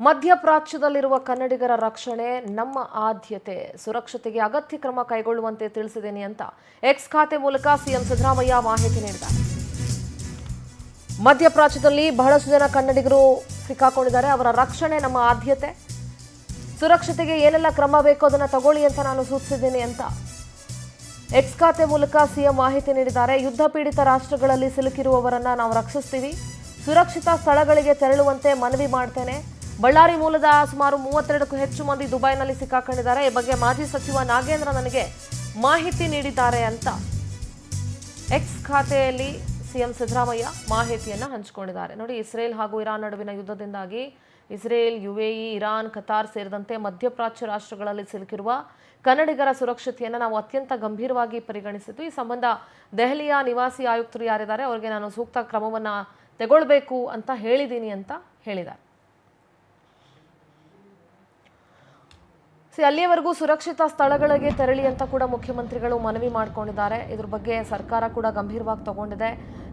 ಮಧ್ಯಪ್ರಾಚ್ಯದಲ್ಲಿರುವ ಕನ್ನಡಿಗರ ರಕ್ಷಣೆ ನಮ್ಮ ಆದ್ಯತೆ, ಸುರಕ್ಷತೆಗೆ ಅಗತ್ಯ ಕ್ರಮ ಕೈಗೊಳ್ಳುವಂತೆ ತಿಳಿಸಿದ್ದೇನೆ ಅಂತ ಎಕ್ಸ್ ಖಾತೆ ಮೂಲಕ ಸಿಎಂ ಸಿದ್ದರಾಮಯ್ಯ ಮಾಹಿತಿ ನೀಡಿದ್ದಾರೆ. ಮಧ್ಯಪ್ರಾಚ್ಯದಲ್ಲಿ ಬಹಳಷ್ಟು ಜನ ಕನ್ನಡಿಗರು ಸಿಕ್ಕಾಕೊಂಡಿದ್ದಾರೆ. ಅವರ ರಕ್ಷಣೆ ನಮ್ಮ ಆದ್ಯತೆ, ಸುರಕ್ಷತೆಗೆ ಏನೆಲ್ಲ ಕ್ರಮ ಬೇಕೋ ಅದನ್ನು ತಗೊಳ್ಳಿ ಅಂತ ನಾನು ಸೂಚಿಸಿದ್ದೇನೆ ಅಂತ ಎಕ್ಸ್ ಖಾತೆ ಮೂಲಕ ಸಿಎಂ ಮಾಹಿತಿ ನೀಡಿದ್ದಾರೆ. ಯುದ್ಧ ಪೀಡಿತ ರಾಷ್ಟ್ರಗಳಲ್ಲಿ ಸಿಲುಕಿರುವವರನ್ನ ನಾವು ರಕ್ಷಿಸ್ತೀವಿ, ಸುರಕ್ಷಿತ ಸ್ಥಳಗಳಿಗೆ ತೆರಳುವಂತೆ ಮನವಿ ಮಾಡ್ತೇನೆ. ಬಳ್ಳಾರಿ ಮೂಲದ ಸುಮಾರು 32ಕ್ಕೂ ಹೆಚ್ಚು ಮಂದಿ ದುಬೈನಲ್ಲಿ ಸಿಕ್ಕಾಕೊಂಡಿದ್ದಾರೆ. ಈ ಬಗ್ಗೆ ಮಾಜಿ ಸಚಿವ ನಾಗೇಂದ್ರ ನನಗೆ ಮಾಹಿತಿ ನೀಡಿದ್ದಾರೆ ಅಂತ ಎಕ್ಸ್ ಖಾತೆಯಲ್ಲಿ ಸಿಎಂ ಸಿದ್ದರಾಮಯ್ಯ ಮಾಹಿತಿಯನ್ನು ಹಂಚಿಕೊಂಡಿದ್ದಾರೆ. ನೋಡಿ, ಇಸ್ರೇಲ್ ಹಾಗೂ ಇರಾನ್ ನಡುವಿನ ಯುದ್ಧದಿಂದಾಗಿ ಇಸ್ರೇಲ್, ಯುಎಇ, ಇರಾನ್, ಕತಾರ್ ಸೇರಿದಂತೆ ಮಧ್ಯಪ್ರಾಚ್ಯ ರಾಷ್ಟ್ರಗಳಲ್ಲಿ ಸಿಲುಕಿರುವ ಕನ್ನಡಿಗರ ಸುರಕ್ಷತೆಯನ್ನು ನಾವು ಅತ್ಯಂತ ಗಂಭೀರವಾಗಿ ಪರಿಗಣಿಸಿದ್ದು. ಈ ಸಂಬಂಧ ದೆಹಲಿಯ ನಿವಾಸಿ ಆಯುಕ್ತರು ಯಾರಿದ್ದಾರೆ ಅವರಿಗೆ ನಾನು ಸೂಕ್ತ ಕ್ರಮವನ್ನು ತಗೊಳ್ಬೇಕು ಅಂತ ಹೇಳಿದ್ದೀನಿ ಅಂತ ಹೇಳಿದ್ದಾರೆ. ಅಲ್ಲಿಯವರೆಗೂ ಸುರಕ್ಷಿತ ಸ್ಥಳಗಳಿಗೆ ತೆರಳಿ ಅಂತ ಕೂಡ ಮುಖ್ಯಮಂತ್ರಿಗಳು ಮನವಿ ಮಾಡಿಕೊಂಡಿದ್ದಾರೆ. ಇದ್ರ ಬಗ್ಗೆ ಸರ್ಕಾರ ಕೂಡ ಗಂಭೀರವಾಗಿ ತಗೊಂಡಿದೆ.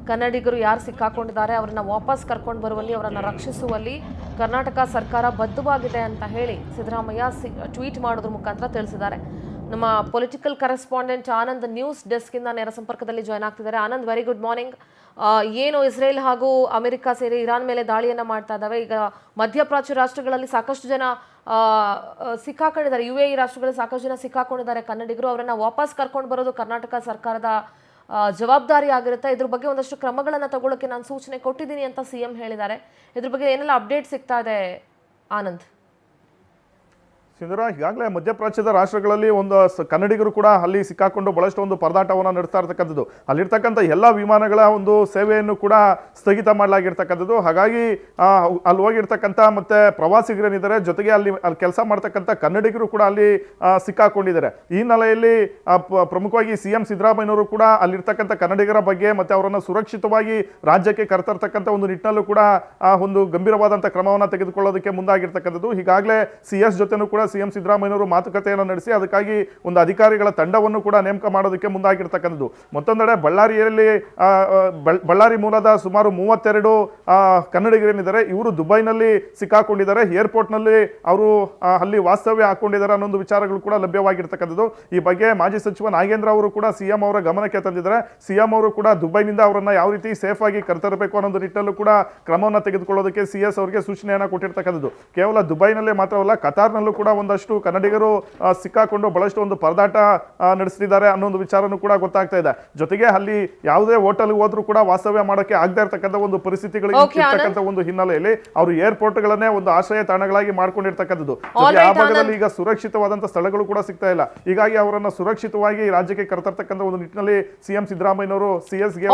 ಕನ್ನಡಿಗರು ಯಾರು ಸಿಕ್ಕಾಕೊಂಡಿದ್ದಾರೆ ಅವರನ್ನ ವಾಪಸ್ ಕರ್ಕೊಂಡು ಬರುವಲ್ಲಿ, ಅವರನ್ನು ರಕ್ಷಿಸುವಲ್ಲಿ ಕರ್ನಾಟಕ ಸರ್ಕಾರ ಬದ್ಧವಾಗಿದೆ ಅಂತ ಹೇಳಿ ಸಿದ್ದರಾಮಯ್ಯ ಟ್ವೀಟ್ ಮಾಡೋದ್ರ ಮುಖಾಂತರ ತಿಳಿಸಿದ್ದಾರೆ. ನಮ್ಮ ಪೊಲಿಟಿಕಲ್ ಕರೆಸ್ಪಾಂಡೆಂಟ್ ಆನಂದ್ ನ್ಯೂಸ್ ಡೆಸ್ಕಿಂದ ನೇರ ಸಂಪರ್ಕದಲ್ಲಿ ಜಾಯ್ನ್ ಆಗ್ತಿದ್ದಾರೆ. Anand, very good morning. ಏನು ಇಸ್ರೇಲ್ ಹಾಗೂ ಅಮೆರಿಕ ಸೇರಿ ಇರಾನ್ ಮೇಲೆ ದಾಳಿಯನ್ನು ಮಾಡ್ತಾ ಇದ್ದಾವೆ. ಈಗ ಮಧ್ಯಪ್ರಾಚ್ಯ ರಾಷ್ಟ್ರಗಳಲ್ಲಿ ಸಾಕಷ್ಟು ಜನ ಸಿಕ್ಕಾಕೊಂಡಿದ್ದಾರೆ. UAE ರಾಷ್ಟ್ರಗಳಲ್ಲಿ ಸಾಕಷ್ಟು ಜನ ಸಿಕ್ಕಾಕೊಂಡಿದ್ದಾರೆ ಕನ್ನಡಿಗರು. ಅವರನ್ನ ವಾಪಸ್ ಕರ್ಕೊಂಡು ಬರೋದು ಕರ್ನಾಟಕ ಸರ್ಕಾರದ ಜವಾಬ್ದಾರಿ ಆಗಿರುತ್ತೆ. ಇದ್ರ ಬಗ್ಗೆ ಒಂದಷ್ಟು ಕ್ರಮಗಳನ್ನು ತಗೊಳ್ಳೋಕೆ ನಾನು ಸೂಚನೆ ಕೊಟ್ಟಿದ್ದೀನಿ ಅಂತ ಸಿಎಂ ಹೇಳಿದ್ದಾರೆ. ಇದ್ರ ಬಗ್ಗೆ ಏನೆಲ್ಲ ಅಪ್ಡೇಟ್ ಸಿಗ್ತಾ ಇದೆ ಆನಂದ್? ಸಿಂಧೂರ, ಈಗಾಗಲೇ ಮಧ್ಯಪ್ರಾಚ್ಯದ ರಾಷ್ಟ್ರಗಳಲ್ಲಿ ಒಂದು ಕನ್ನಡಿಗರು ಕೂಡ ಅಲ್ಲಿ ಸಿಕ್ಕಾಕೊಂಡು ಬಹಳಷ್ಟು ಒಂದು ಪರದಾಟವನ್ನು ನಡೆಸ್ತಾ ಇರ್ತಕ್ಕಂಥದ್ದು. ಅಲ್ಲಿರ್ತಕ್ಕಂಥ ಎಲ್ಲ ವಿಮಾನಗಳ ಒಂದು ಸೇವೆಯನ್ನು ಕೂಡ ಸ್ಥಗಿತ ಮಾಡಲಾಗಿರ್ತಕ್ಕಂಥದ್ದು. ಹಾಗಾಗಿ ಅಲ್ಲಿ ಹೋಗಿರ್ತಕ್ಕಂಥ ಮತ್ತೆ ಪ್ರವಾಸಿಗರೇನಿದ್ದಾರೆ, ಜೊತೆಗೆ ಅಲ್ಲಿ ಕೆಲಸ ಮಾಡ್ತಕ್ಕಂಥ ಕನ್ನಡಿಗರು ಕೂಡ ಅಲ್ಲಿ ಸಿಕ್ಕಾಕೊಂಡಿದ್ದಾರೆ. ಈ ಹಿನ್ನೆಲೆಯಲ್ಲಿ ಪ್ರಮುಖವಾಗಿ ಸಿಎಂ ಸಿದ್ದರಾಮಯ್ಯನವರು ಕೂಡ ಅಲ್ಲಿರ್ತಕ್ಕಂಥ ಕನ್ನಡಿಗರ ಬಗ್ಗೆ ಮತ್ತೆ ಅವರನ್ನು ಸುರಕ್ಷಿತವಾಗಿ ರಾಜ್ಯಕ್ಕೆ ಕರೆತರ್ತಕ್ಕಂಥ ಒಂದು ನಿಟ್ಟಿನಲ್ಲೂ ಕೂಡ ಒಂದು ಗಂಭೀರವಾದಂಥ ಕ್ರಮವನ್ನು ತೆಗೆದುಕೊಳ್ಳೋದಕ್ಕೆ ಮುಂದಾಗಿರ್ತಕ್ಕಂಥದ್ದು. ಈಗಾಗಲೇ CS ಜೊತೆನೂ ಕೂಡ ಸಿಎಂ ಸಿದ್ದರಾಮಯ್ಯನವರು ಮಾತುಕತೆಯನ್ನು ನಡೆಸಿ ಅದಕ್ಕಾಗಿ ಒಂದು ಅಧಿಕಾರಿಗಳ ತಂಡವನ್ನು ಕೂಡ ನೇಮಕ ಮಾಡೋದಕ್ಕೆ ಮುಂದಾಗಿರ್ತಕ್ಕಂಥದ್ದು. ಮತ್ತೊಂದೆಡೆ ಬಳ್ಳಾರಿ ಮೂಲದ ಸುಮಾರು 32 ಕನ್ನಡಿಗರೇನಿದ್ದಾರೆ, ಇವರು ದುಬೈನಲ್ಲಿ ಸಿಕ್ಕಾಕೊಂಡಿದ್ದಾರೆ. ಏರ್ಪೋರ್ಟ್ನಲ್ಲಿ ಅವರು ಅಲ್ಲಿ ವಾಸ್ತವ್ಯ ಹಾಕೊಂಡಿದ್ದಾರೆ ಅನ್ನೋ ಒಂದು ವಿಚಾರಗಳು ಕೂಡ ಲಭ್ಯವಾಗಿರ್ತಕ್ಕಂಥದ್ದು. ಈ ಬಗ್ಗೆ ಮಾಜಿ ಸಚಿವ ನಾಗೇಂದ್ರ ಅವರು ಕೂಡ ಸಿಎಂ ಅವರ ಗಮನಕ್ಕೆ ತಂದಿದ್ದಾರೆ. ಸಿಎಂ ಅವರು ಕೂಡ ದುಬೈನಿಂದ ಅವರನ್ನ ಯಾವ ರೀತಿ ಸೇಫ್ ಆಗಿ ಕರೆತರಬೇಕು ಅನ್ನೋ ನಿಟ್ಟಿನಲ್ಲೂ ಕೂಡ ಕ್ರಮವನ್ನು ತೆಗೆದುಕೊಳ್ಳೋದಕ್ಕೆ CS ಅವರಿಗೆ ಸೂಚನೆಯನ್ನು ಕೊಟ್ಟಿರ್ತಕ್ಕಂಥದ್ದು. ಕೇವಲ ದುಬೈನಲ್ಲೇ ಮಾತ್ರವಲ್ಲ, ಕತಾರ್ನಲ್ಲೂ ಕೂಡ ಒಂದಷ್ಟು ಕನ್ನಡಿಗರು ಸಿಕ್ಕಾಕೊಂಡು ಬಹಳಷ್ಟು ಒಂದು ಪರದಾಟ ನಡೆಸ್ತಿದ್ದಾರೆ ಅನ್ನೋ ಒಂದು ವಿಚಾರನೂ ಕೂಡ ಗೊತ್ತಾಗ್ತಾ ಇದೆ. ಜೊತೆಗೆ ಅಲ್ಲಿ ಯಾವುದೇ ಹೋಟೆಲ್ಗೆ ಹೋದ್ರೂ ಕೂಡ ವಾಸ್ತವ್ಯ ಮಾಡೋಕೆ ಆಗದೆ ಇರತಕ್ಕಂಥ ಒಂದು ಪರಿಸ್ಥಿತಿಗಳಿಗೆ ಇರ್ತಕ್ಕಂಥ ಒಂದು ಹಿನ್ನೆಲೆಯಲ್ಲಿ ಅವರು ಏರ್ಪೋರ್ಟ್ ಗಳನ್ನೇ ಒಂದು ಆಶ್ರಯ ತಾಣಗಳಾಗಿ ಮಾಡ್ಕೊಂಡಿರ್ತಕ್ಕಂಥದ್ದು. ಆ ಭಾಗದಲ್ಲಿ ಈಗ ಸುರಕ್ಷಿತವಾದಂತಹ ಸ್ಥಳಗಳು ಕೂಡ ಸಿಗ್ತಾ ಇಲ್ಲ. ಹೀಗಾಗಿ ಅವರನ್ನ ಸುರಕ್ಷಿತವಾಗಿ ರಾಜ್ಯಕ್ಕೆ ಕರೆತರ್ತಕ್ಕಂಥ ಒಂದು ನಿಟ್ಟಿನಲ್ಲಿ ಸಿಎಂ ಸಿದ್ದರಾಮಯ್ಯನವರು CS ಗೆ